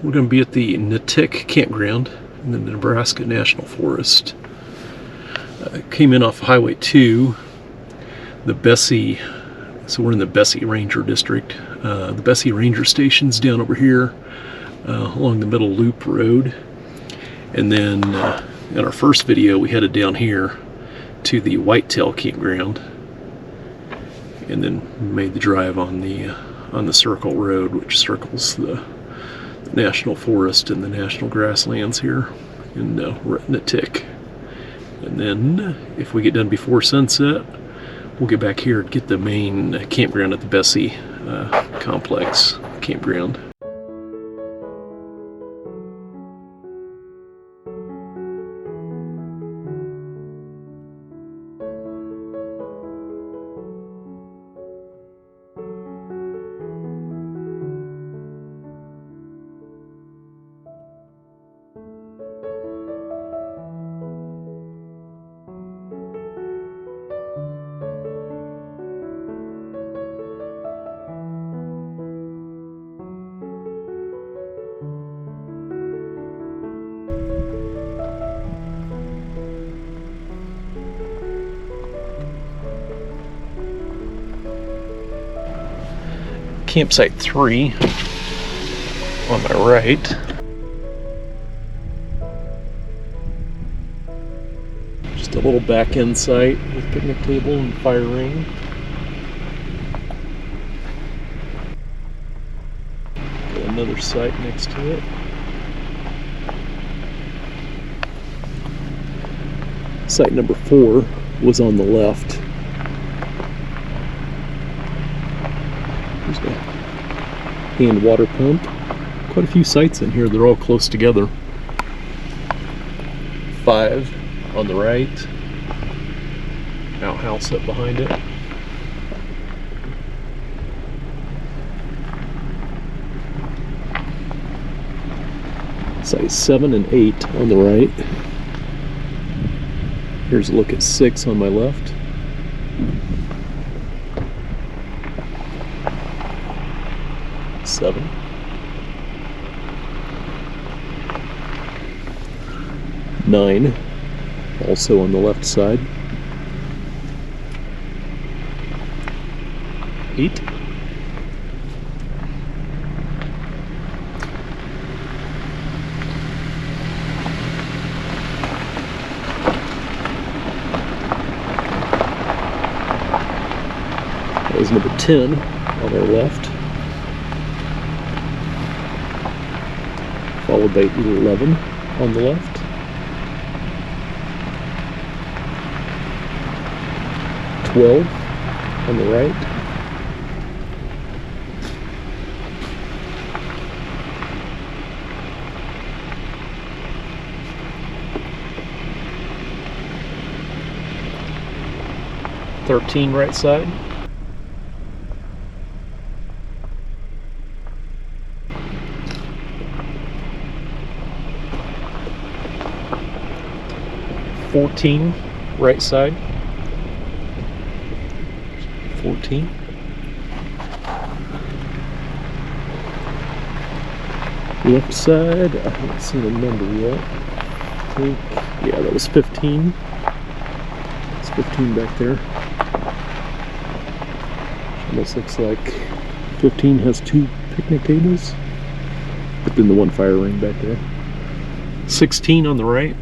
We're going to be at the Natick Campground in the Nebraska National Forest. Came in off Highway 2, the Bessie, so we're in the Bessie Ranger District. The Bessie Ranger Station's down over here along the Middle Loop Road. And then in our first video we headed down here to the Whitetail Campground and then made the drive on the Circle Road, which circles the National Forest and the National Grasslands here in Natick. And then if we get done before sunset, we'll get back here and get the main campground at the Bessie Complex campground. Campsite 3 on my right. Just a little back end site with picnic table and fire ring. Got another site next to it. Site number 4 was on the left. There's a hand water pump. Quite a few sites in here. They're all close together. 5 on the right. Outhouse up behind it. Site 7 and 8 on the right. Here's a look at 6 on my left. Seven. 9, also on the left side. 8. 'That was number 10 on our left. Followed by 11 on the left. 12 on the right. 13 right side. 14 right side. 14. Left side, I haven't seen a number yet. I think, yeah, that was 15. It's 15 back there. Almost looks like 15 has 2 picnic tables, but then the one fire ring back there. 16 on the right.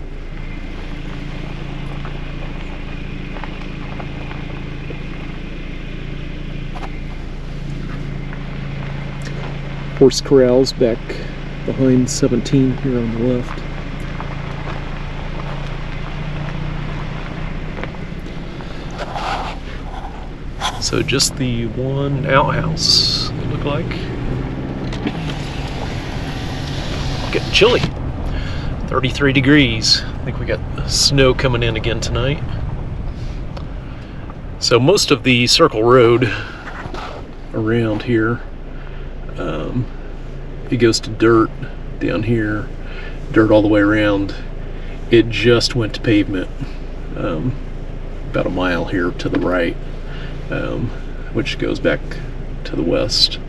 Horse corrals back behind 17 here on the left. So just the one outhouse, it looked like. Getting chilly. 33 degrees. I think we got snow coming in again tonight. So most of the Circle Road around here, it goes to dirt down here, dirt all the way around. It just went to pavement about a mile here to the right, which goes back to the west.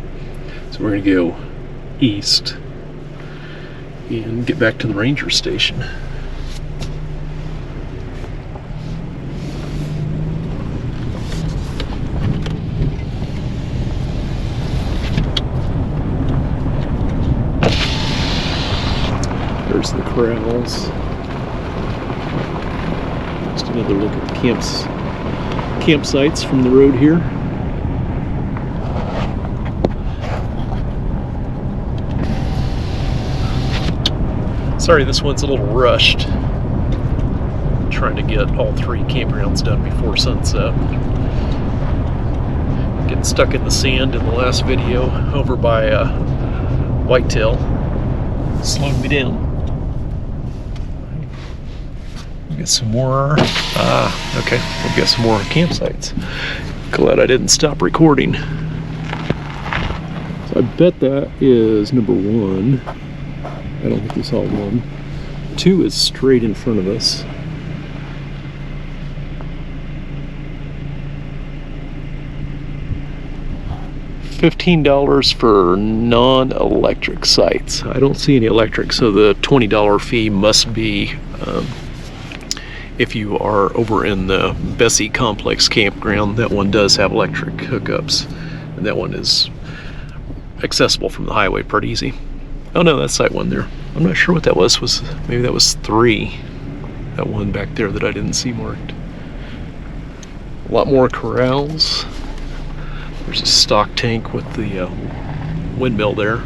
So we're going to go east and get back to the ranger station. There's the corrals. Just another look at the campsites from the road here. Sorry, this one's a little rushed. Trying to get all 3 campgrounds done before sunset. Getting stuck in the sand in the last video over by Whitetail. Slowed me down. We'll get some more. Okay, we'll get some more campsites. Glad I didn't stop recording. So I bet that is number 1. I don't think we saw 1. 2 is straight in front of us. $15 for non-electric sites. I don't see any electric, so the $20 fee must be if you are over in the Bessie Complex campground. That one does have electric hookups, and that one is accessible from the highway pretty easy. Oh no, that's site 1 there. I'm not sure what that was. Maybe that was 3. That one back there that I didn't see marked. A lot more corrals. There's a stock tank with the windmill there.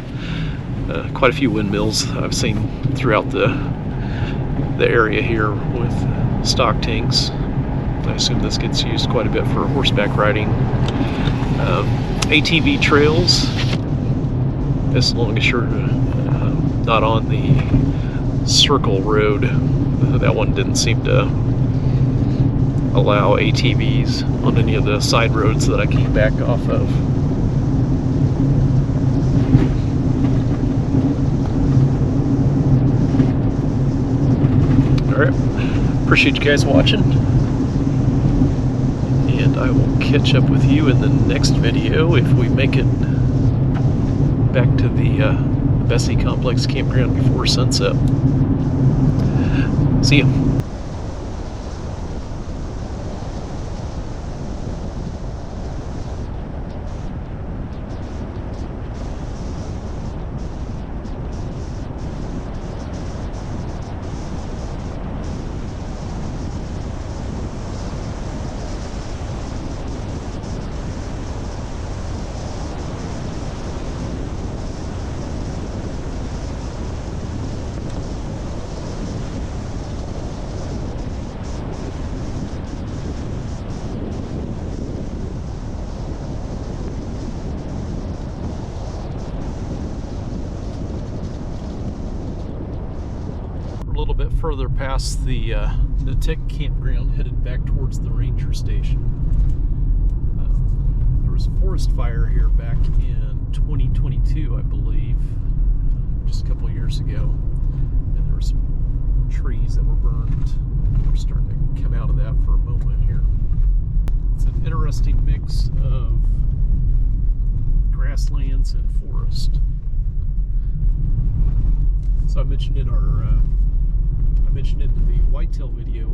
Quite a few windmills I've seen throughout the area here with stock tanks. I assume this gets used quite a bit for horseback riding. ATV trails, as long as you're not on the circle road. That one didn't seem to allow ATVs on any of the side roads that I came back off of. Alright, appreciate you guys watching, and I will catch up with you in the next video if we make it back to the Bessie Complex campground before sunset. See ya. A little bit further past the Natick campground, headed back towards the ranger station. There was a forest fire here back in 2022, I believe, just a couple of years ago, and there were some trees that were burned. We're starting to come out of that for a moment here. It's an interesting mix of grasslands and forest. So I mentioned in the whitetail video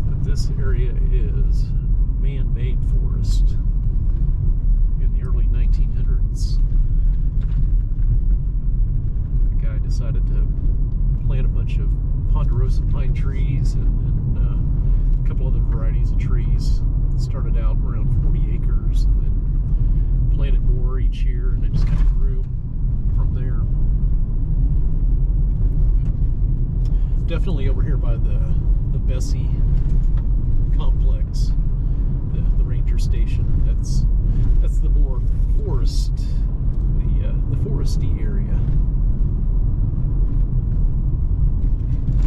that this area is man-made forest in the early 1900s. The guy decided to plant a bunch of ponderosa pine trees and a couple other varieties of trees. It started out around 40 acres and then planted more each year, and it just kind of grew from there. Definitely over here by the Bessie Complex, the ranger station. That's the more forest, the foresty area.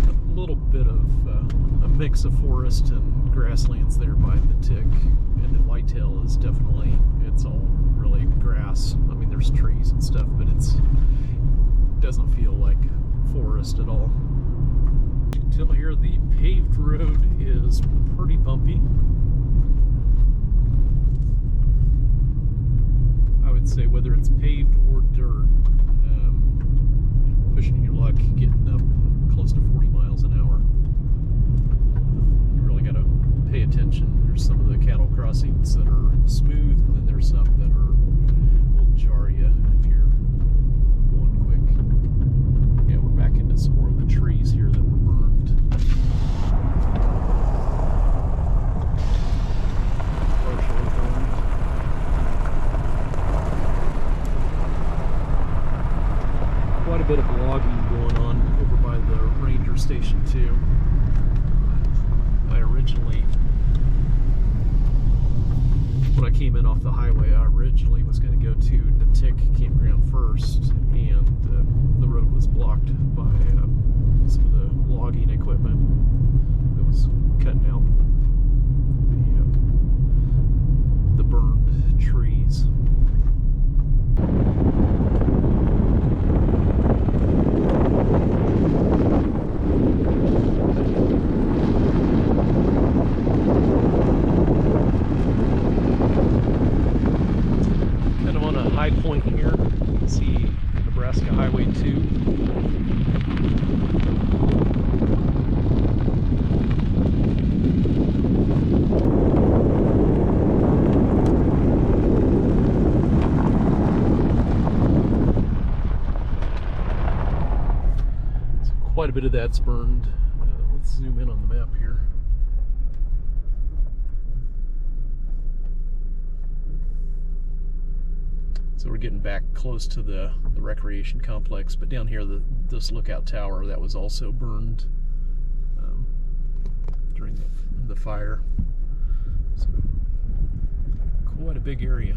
A little bit of a mix of forest and grasslands there by Natic, and then whitetail is definitely, it's all really grass. I mean, there's trees and stuff, but it doesn't feel like forest at all. Until here, the paved road is pretty bumpy. I would say whether it's paved or dirt, pushing your luck, getting up close to 40 miles an hour. You really got to pay attention. There's some of the cattle crossings that are smooth, and then there's some that will jar you if you're going quick. Yeah, we're back into some more of the trees here that were burned. Partially burned. Quite a bit of logging going on over by the ranger station too. When I came in off the highway, I originally was going to go to Natick Campground first, and the road was blocked by some of the logging equipment that was cutting out the burned trees. High point here. You can see Nebraska Highway 2. So quite a bit of that's burned. Let's zoom in on the map here. So we're getting back close to the recreation complex, but down here, this lookout tower, that was also burned during the fire. So quite a big area.